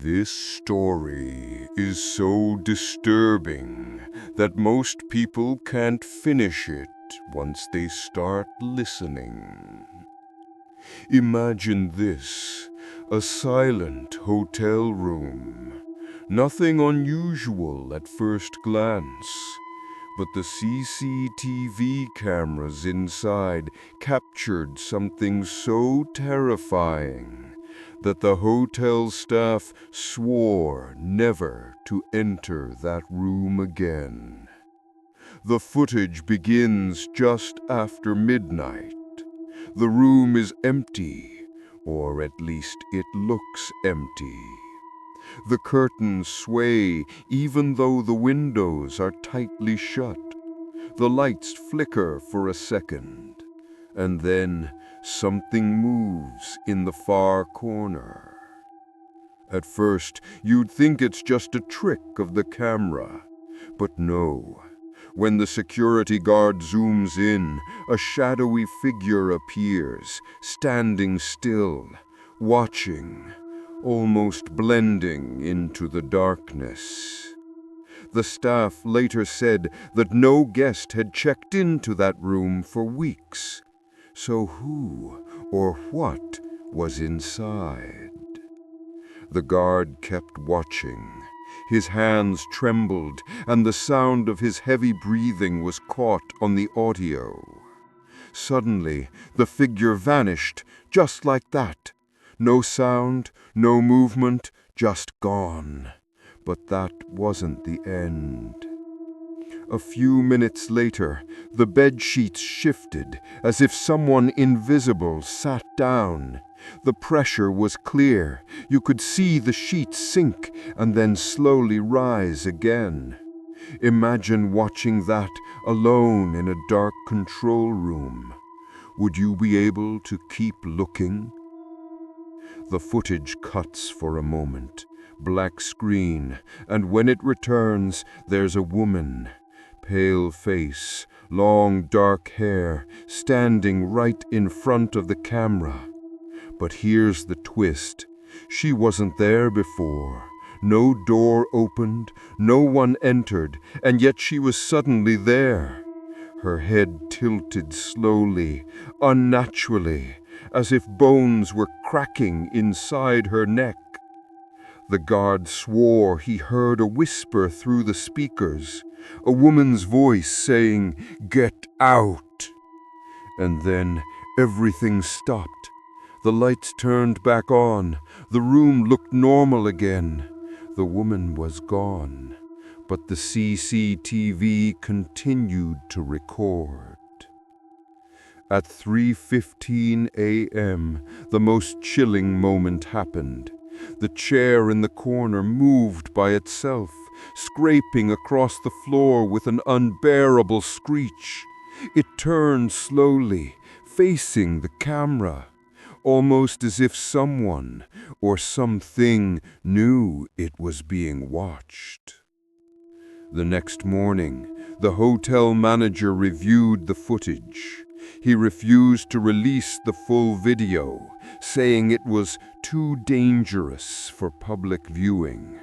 This story is so disturbing that most people can't finish it once they start listening. Imagine this, a silent hotel room. Nothing unusual at first glance, but the CCTV cameras inside captured something so terrifying that the hotel staff swore never to enter that room again. The footage begins just after midnight. The room is empty, or at least it looks empty. The curtains sway even though the windows are tightly shut. The lights flicker for a second, and then something moves in the far corner. At first, you'd think it's just a trick of the camera, but no. When the security guard zooms in, a shadowy figure appears, standing still, watching, almost blending into the darkness. The staff later said that no guest had checked into that room for weeks. So who or what was inside? The guard kept watching. His hands trembled, and the sound of his heavy breathing was caught on the audio. Suddenly, the figure vanished, just like that. No sound, no movement, just gone. But that wasn't the end. A few minutes later, the bed sheets shifted, as if someone invisible sat down. The pressure was clear. You could see the sheets sink and then slowly rise again. Imagine watching that alone in a dark control room. Would you be able to keep looking? The footage cuts for a moment. Black screen, and when it returns, there's a woman. Pale face, long dark hair, standing right in front of the camera. But here's the twist. She wasn't there before. No door opened, no one entered, and yet she was suddenly there. Her head tilted slowly, unnaturally, as if bones were cracking inside her neck. The guard swore he heard a whisper through the speakers, a woman's voice saying, "Get out!" And then everything stopped. The lights turned back on. The room looked normal again. The woman was gone, but the CCTV continued to record. At 3:15 a.m., the most chilling moment happened. The chair in the corner moved by itself, scraping across the floor with an unbearable screech. It turned slowly, facing the camera, almost as if someone or something knew it was being watched. The next morning, the hotel manager reviewed the footage. He refused to release the full video, saying it was too dangerous for public viewing.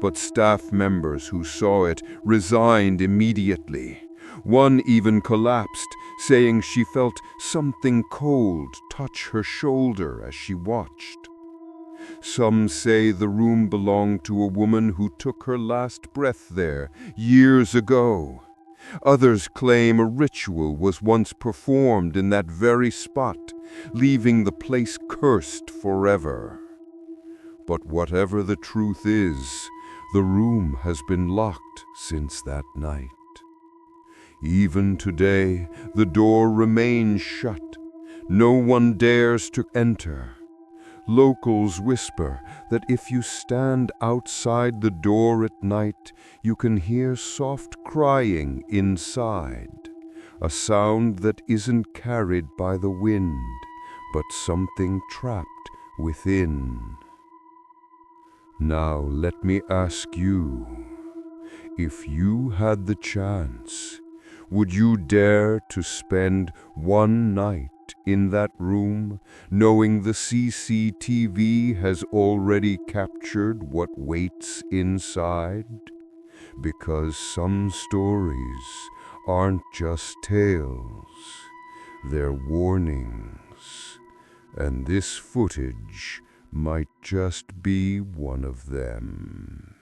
But staff members who saw it resigned immediately. One even collapsed, saying she felt something cold touch her shoulder as she watched. Some say the room belonged to a woman who took her last breath there years ago. Others claim a ritual was once performed in that very spot, leaving the place cursed forever. But whatever the truth is, the room has been locked since that night. Even today, the door remains shut. No one dares to enter. Locals whisper that if you stand outside the door at night, you can hear soft crying inside, a sound that isn't carried by the wind, but something trapped within. Now let me ask you, if you had the chance, would you dare to spend one night in that room, knowing the CCTV has already captured what waits inside? Because some stories aren't just tales, they're warnings, and this footage might just be one of them.